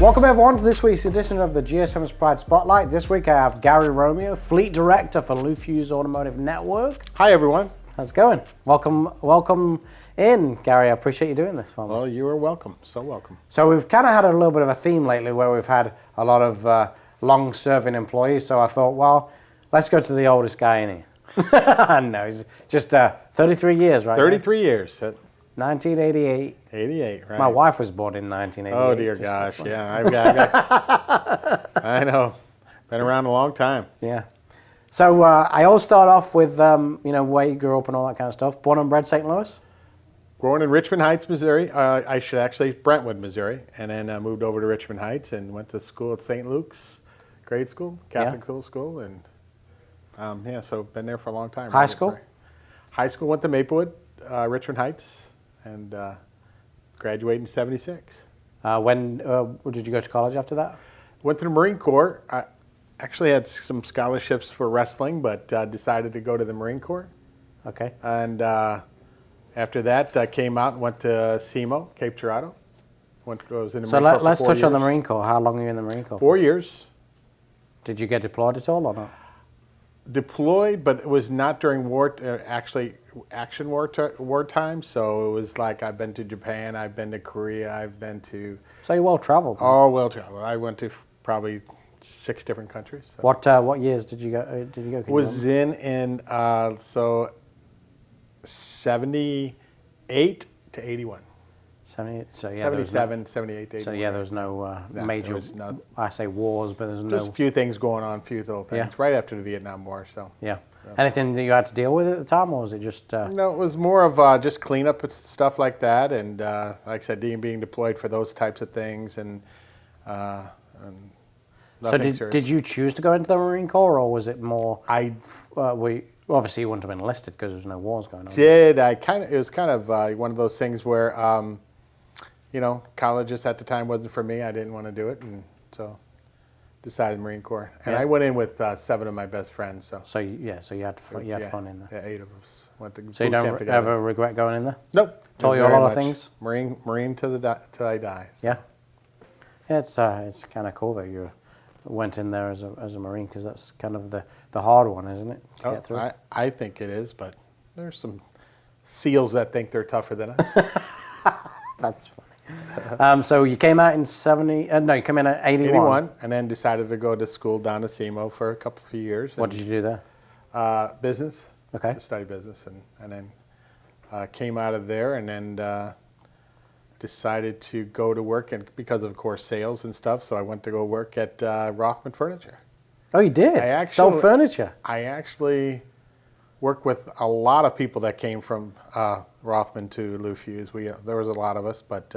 Welcome everyone to this week's edition of the GSM's Pride Spotlight. This week I have Gary Romeo, Fleet Director for Fusz Automotive Network. Hi everyone. How's it going? Welcome in, Gary. I appreciate you doing this for me. Well, you are welcome. So welcome. So we've kind of had a little bit of a theme lately where we've had a lot of long-serving employees. So I thought, well, let's go to the oldest guy in here. No, he's just 33 years, right? 33 years. 1988. 88, right. My wife was born in 1988. Oh, dear gosh. Yeah, I've got I know. Been around a long time. Yeah. So I always start off with, where you grew up and all that kind of stuff. Born and bred St. Louis? Born in Richmond Heights, Missouri. I should actually Brentwood, Missouri. And then moved over to Richmond Heights and went to school at St. Luke's grade school, Catholic school. And so been there for a long time. High school? High school, went to Maplewood, Richmond Heights, and graduated in 76. When did you go to college after that? Went to the Marine Corps. I actually had some scholarships for wrestling, but decided to go to the Marine Corps. Okay. And after that, I came out and went to SEMO, Cape Girardeau. Was in the Marine Corps for let's 4 touch years. on the Marine Corps. How long were you in the Marine Corps? 4 years. Did you get deployed at all or not? Deployed, but it was not during war. Actually, action war time. So it was like I've been to Japan, I've been to Korea, I've been to. So you're well traveled. Oh, well traveled. I went to probably 6 different countries. So. What years did you go? Was in 78 to 81. 70, so yeah, 77, 78 to 81. So yeah, there was no major. Was no, I say wars, but there's no. Just a few things going on, a few little things. Yeah. Right after the Vietnam War, so. Yeah. Anything that you had to deal with at the time, or was it just? No, it was more of just cleanup and stuff like that, and like I said, being deployed for those types of things, and so did you choose to go into the Marine Corps, or was it more? Obviously you wouldn't have been enlisted because there was no wars going on. It was kind of one of those things where, college just at the time wasn't for me. I didn't want to do it, and so decided Marine Corps. And I went in with 7 of my best friends. So you had fun in there. Yeah, 8 of us went to. So you don't ever regret going in there? Nope. Taught you a lot of things. Marine till I die. So. Yeah. Yeah, it's kind of cool that you went in there as a Marine, because that's kind of the hard one, isn't it? To get through. I think it is, but there's some SEALs that think they're tougher than us. That's funny. So you came out in 70. No, you came in at 81. 81, and then decided to go to school down to SEMO for a few years. What did you do there? Business. Okay. To study business, and then came out of there, and then decided to go to work, and because of course sales and stuff. So I went to go work at Rothman Furniture. Oh, you did? Sell furniture? I actually worked with a lot of people that came from Rothman to Fusz. There was a lot of us, but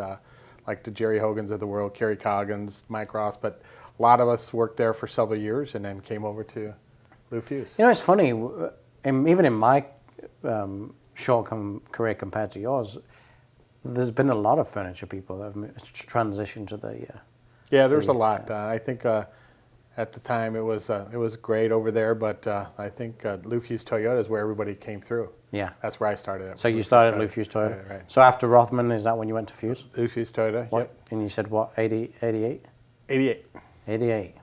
like the Jerry Hogans of the world, Kerry Coggins, Mike Ross, but a lot of us worked there for several years and then came over to Fusz. It's funny, even in my short career compared to yours, there's been a lot of furniture people that have transitioned to the... Yeah, there's a lot. I think at the time it was great over there, but I think Fusz Toyota is where everybody came through. Yeah. That's where I started. So you started at Fusz Toyota? Right. So after Rothman, is that when you went to Fusz? Fusz Toyota, yep. And you said what, 88? 88. 88.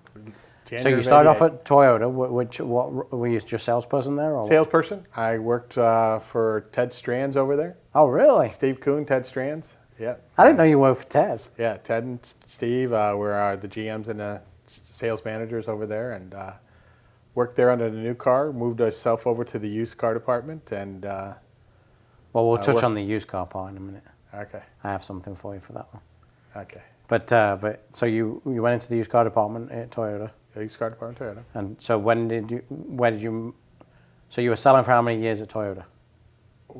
January so you started off at Toyota. What were you just salesperson there? Or salesperson. I worked for Ted Strands over there. Oh, really? Steve Kuhn, Ted Strands. Yeah. I didn't know you worked for Ted. Yeah, Ted and Steve were the GMs and the sales managers over there, and worked there under the new car. Moved myself over to the used car department, and. Well, we'll touch on the used car part in a minute. Okay. I have something for you for that one. Okay. But so you went into the used car department at Toyota. Used car department, Toyota. And so so you were selling for how many years at Toyota?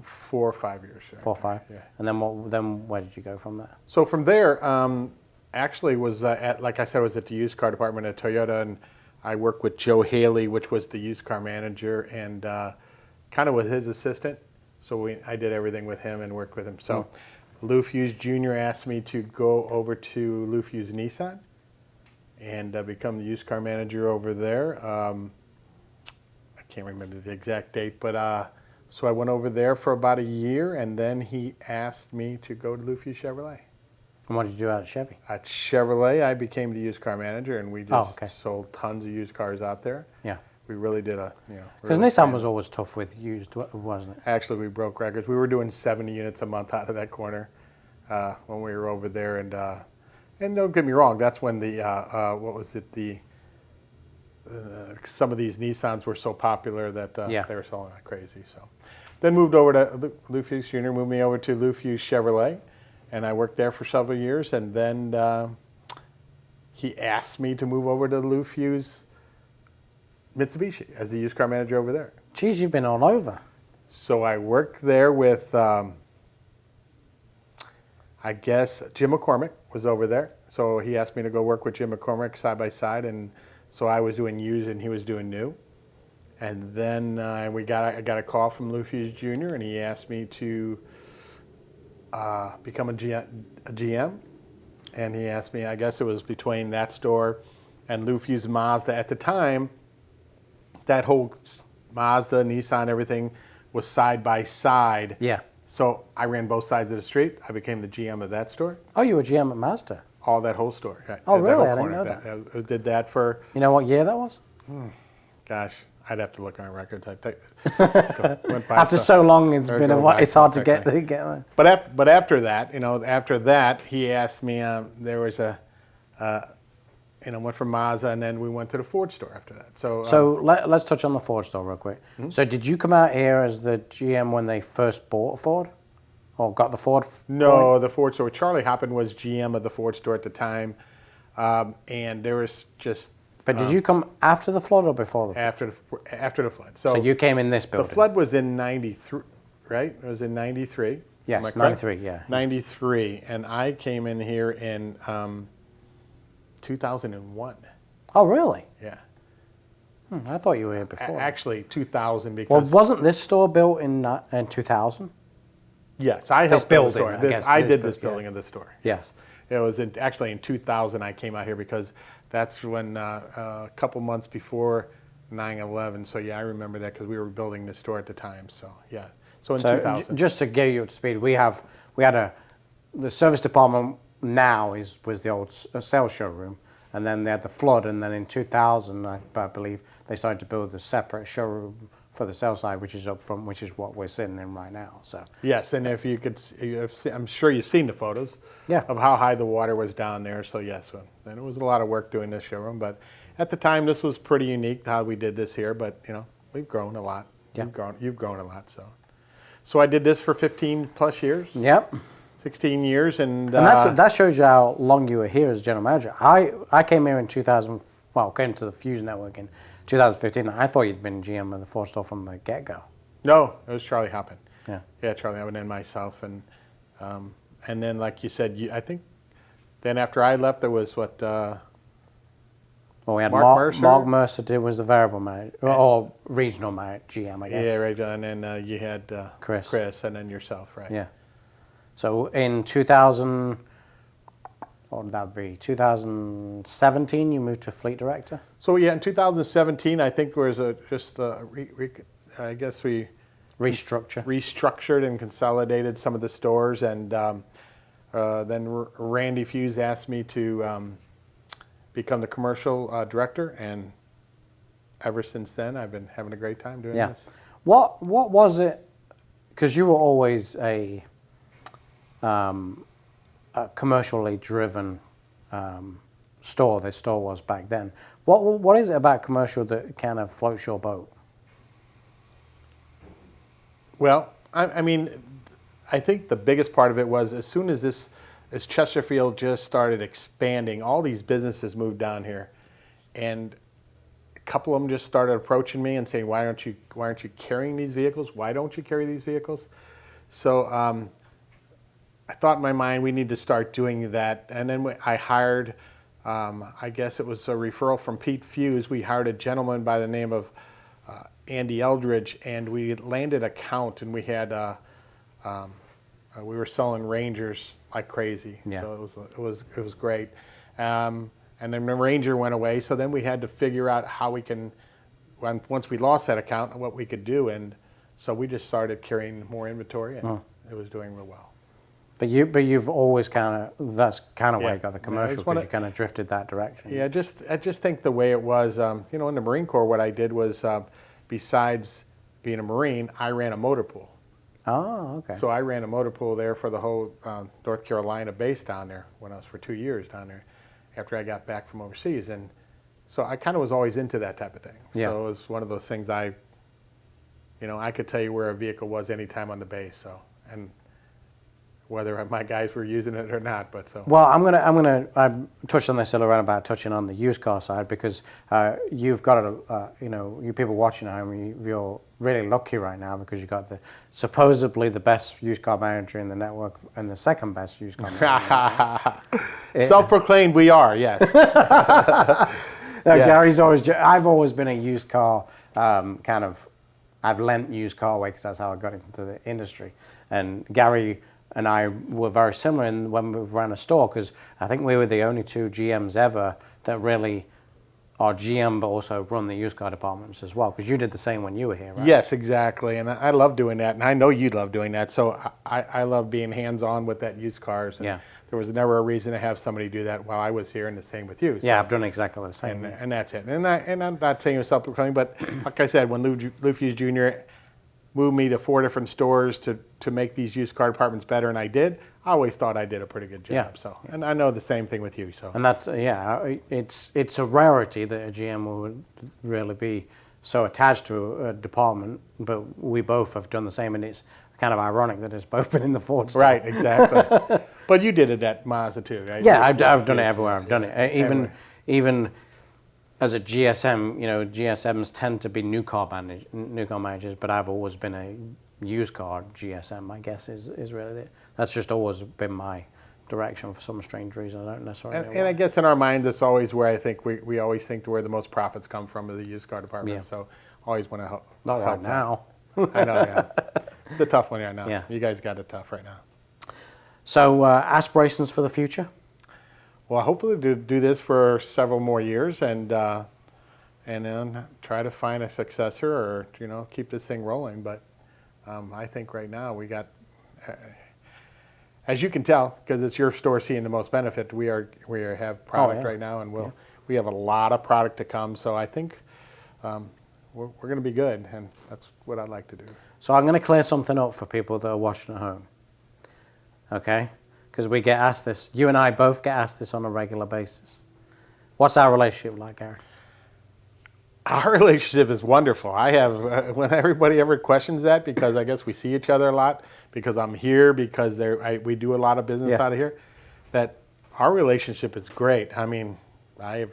4 or 5 years. Sure. 4 or 5? Yeah. And then where did you go from there? So from there, actually was like I said, was at the used car department at Toyota, and I worked with Joe Haley, which was the used car manager, and kind of was his assistant. So I did everything with him and worked with him. So Fusz Jr. asked me to go over to Fusz Nissan and become the used car manager over there. I can't remember the exact date, but so I went over there for about a year, and then he asked me to go to Fusz Chevrolet. And what did you do out at Chevy? At Chevrolet, I became the used car manager, and we just okay. sold tons of used cars out there. Yeah. We really did Because really Nissan was always tough with used, wasn't it? Actually, we broke records. We were doing 70 units a month out of that corner when we were over there, and don't get me wrong, that's when the what was it, the some of these Nissans were so popular that they were selling like crazy. So then moved over to Lou Fusz Jr. moved me over to Lou Fusz Chevrolet, and I worked there for several years, and then he asked me to move over to Lou Fusz Mitsubishi as the used car manager over there. Geez, you've been all over. So I worked there with, I guess, Jim McCormick was over there. So he asked me to go work with Jim McCormick side by side, and so I was doing used and he was doing new. And then I got a call from Lou Fusz Jr. and he asked me to become a GM. And he asked me, I guess it was between that store and Lou Fusz Mazda at the time. That whole Mazda, Nissan, everything was side by side. Yeah. So I ran both sides of the street. I became the GM of that store. Oh, you were GM at Mazda? All that whole store. Oh, really? I didn't know that. I did that for... You know what year that was? Gosh, I'd have to look on my records. After so long, it's been it's hard to get there. But after that, he asked me, there was went from Mazda, and then we went to the Ford store after that. So let's touch on the Ford store real quick. Mm-hmm. So did you come out here as the GM when they first bought a Ford? Or got the Ford? No, the Ford store. Charlie Hoppen was GM of the Ford store at the time. And there was just... But did you come after the flood or before the flood? After the flood. So you came in this building? The flood was in 93, right? It was in 93. Yes, 93, yeah. 93. And I came in here in 2001. Oh, really? Yeah. I thought you were here before. Actually, 2000 because... Well, wasn't this store built in 2000? Yes, I helped build the store. I did this building yeah. of the store. Yes. It was actually in 2000 I came out here because that's when a couple months before 9/11. So yeah, I remember that because we were building the store at the time. So yeah, so in 2000. Just to get you up to speed, we had the service department now was the old sales showroom, and then they had the flood, and then in 2000 I believe they started to build a separate showroom for the sales side, which is up front, which is what we're sitting in right now. So yes, and if you could, I'm sure you've seen the photos of how high the water was down there. So yes, and it was a lot of work doing this showroom, but at the time this was pretty unique how we did this here. But we've grown a lot. Yeah. You've grown a lot. So I did this for 15 plus years. Yep. 16 years, and that shows you how long you were here as general manager. I came here in 2000. Well, came to the Fusz network in 2015. I thought you'd been GM of the Ford store from the get-go. No, it was Charlie Hoppen. Yeah, Charlie Hoppen and myself, and then like you said, I think then after I left, there was what? Well, we had Mercer. Mark Mercer was the variable manager or regional manager, GM, I guess. Yeah, right. And then you had Chris, and then yourself, right? Yeah. So in 2000. What would that be? 2017, you moved to fleet director? So yeah, in 2017, I think there was I guess we restructured and consolidated some of the stores, and then Randy Fusz asked me to become the commercial director, and ever since then, I've been having a great time doing this. What was it? Because you were always a commercially driven store. The store was back then. What is it about commercial that kind of floats your boat? Well, I mean, I think the biggest part of it was as soon as Chesterfield just started expanding, all these businesses moved down here, and a couple of them just started approaching me and saying, "Why aren't you carrying these vehicles? Why don't you carry these vehicles?" So I thought in my mind we need to start doing that, and then I hired, I guess it was a referral from Pete Fusz. We hired a gentleman by the name of Andy Eldridge, and we landed a count, and we had we were selling Rangers like crazy. Yeah. So it was great, and then the Ranger went away. So then we had to figure out how we can, once we lost that account, what we could do, and so we just started carrying more inventory, and it was doing real well. But you've always that's kind of where Yeah. you got the Yeah, commercial, it's one because of- you kind of drifted that direction. Yeah, I just think the way it was, in the Marine Corps, what I did was, besides being a Marine, I ran a motor pool. Oh, okay. So I ran a motor pool there for the whole North Carolina base down there when I was for 2 years down there after I got back from overseas. And so I kind of was always into that type of thing. Yeah. So it was one of those things I could tell you where a vehicle was anytime on the base. So, and whether my guys were using it or not, but so. Well, I touched on this earlier on about touching on the used car side, because you've got you people watching at home, you're really lucky right now because you've got supposedly the best used car manager in the network and the second best used car manager. Self-proclaimed we are, yes. No, Yes. Gary's I've always been a used car I've lent used car away because that's how I got into the industry. And Gary and I were very similar when we ran a store, because I think we were the only two GMs ever that really are GM but also run the used car departments as well, because you did the same when you were here, right? Yes, exactly. And I love doing that, and I know you love doing that. So I love being hands-on with that used cars. And Yeah. there was never a reason to have somebody do that while I was here, and the same with you. So, Yeah, I've done exactly the same. and that's it. And I'm not saying you're self-proclaimed, but like I said, when Lou Fusz Jr. moved me to 4 different stores to make these used car departments better, and I did, I always thought I did a pretty good job. Yeah. So, and I know the same thing with you. So, And that's, it's a rarity that a GM would really be so attached to a department, but we both have done the same, and it's kind of ironic that it's both been in the Ford store. right, exactly. But you did it at Mazda too, right? Yeah, I've done it everywhere I've done it. everywhere. Even as a GSM, GSMs tend to be new car managers, but I've always been a used car GSM, I guess, is really it. That's just always been my direction for some strange reason. I don't necessarily know And why. I guess in our minds, it's always where I think we always think to where the most profits come from is the used car department. Yeah. So always want to help. Not right help that. now. I know, yeah. It's a tough one right now. Yeah. You guys got it tough right now. So aspirations for the future? Well, hopefully do this for several more years and then try to find a successor or, keep this thing rolling. But I think right now we got, as you can tell, because it's your store seeing the most benefit, we have product yeah. right now, and we have a lot of product to come. So I think we're going to be good, and that's what I'd like to do. So I'm going to clear something up for people that are watching at home. Okay? Because we get asked this. You and I both get asked this on a regular basis. What's our relationship like, Gary? Our relationship is wonderful. I have, when everybody ever questions that, because I guess we see each other a lot, because I'm here, because we do a lot of business out of here, that our relationship is great. I mean, I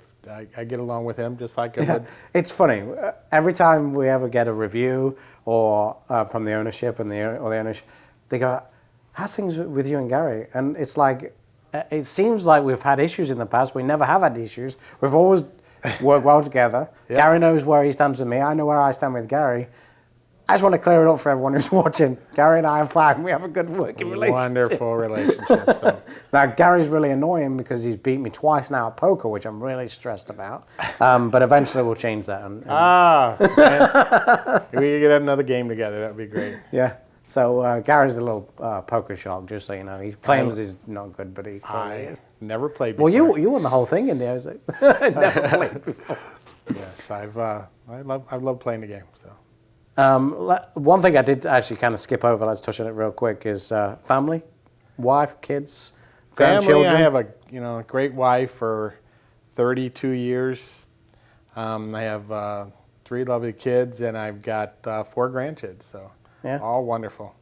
get along with him just like I would. It's funny. Every time we ever get a review or from the ownership or the ownership, they go, "How's things with you and Gary?" And it's like, it seems like we've had issues in the past. We never have had issues. We've always worked well together. Yeah. Gary knows where he stands with me. I know where I stand with Gary. I just want to clear it up for everyone who's watching. Gary and I are fine. We have a good working relationship. Wonderful relationship. So. Now, Gary's really annoying because he's beat me twice now at poker, which I'm really stressed about. But eventually we'll change that. We get another game together. That'd be great. Yeah. So Gary's a little poker shark, just so you know. He claims he's not good, but he probably is. Never played before. Well, you won the whole thing in there. So. Never played before. Yes, I love playing the game. So. One thing I did actually kind of skip over, let's touch on it real quick, is family, wife, kids, grandchildren. Family, I have a great wife for 32 years. I have 3 lovely kids, and I've got 4 grandkids. So Yeah. all wonderful.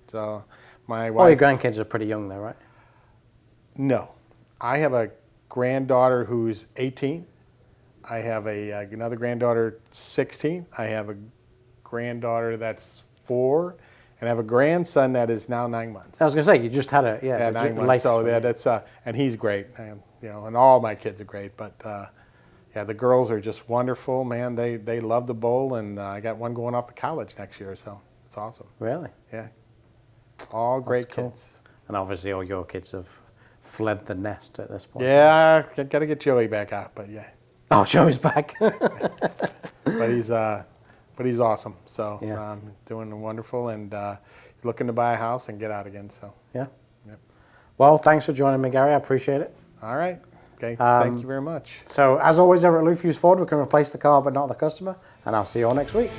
So my wife. All your grandkids are pretty young, though, right? No, I have a granddaughter who's 18. I have another granddaughter 16. I have a granddaughter that's 4, and I have a grandson that is now 9 months. I was going to say, you just had a, Yeah, 9 months. latest So one. yeah, that's and he's great, and and all my kids are great. But yeah, the girls are just wonderful, man. They love the bowl, and I got one going off to college next year, so it's awesome. Really? Yeah, all great cool. kids. And obviously all your kids have fled the nest at this point. Yeah, got to get Joey back out, but yeah, Oh, Joey's back. but he's awesome. So Yeah. doing wonderful, and looking to buy a house and get out again. So Yeah. yep. Well, thanks for joining me, Gary. I appreciate it. All right. Okay. Thank you very much. So, as always, over at Lufuse Ford, we can replace the car but not the customer. And I'll see you all next week.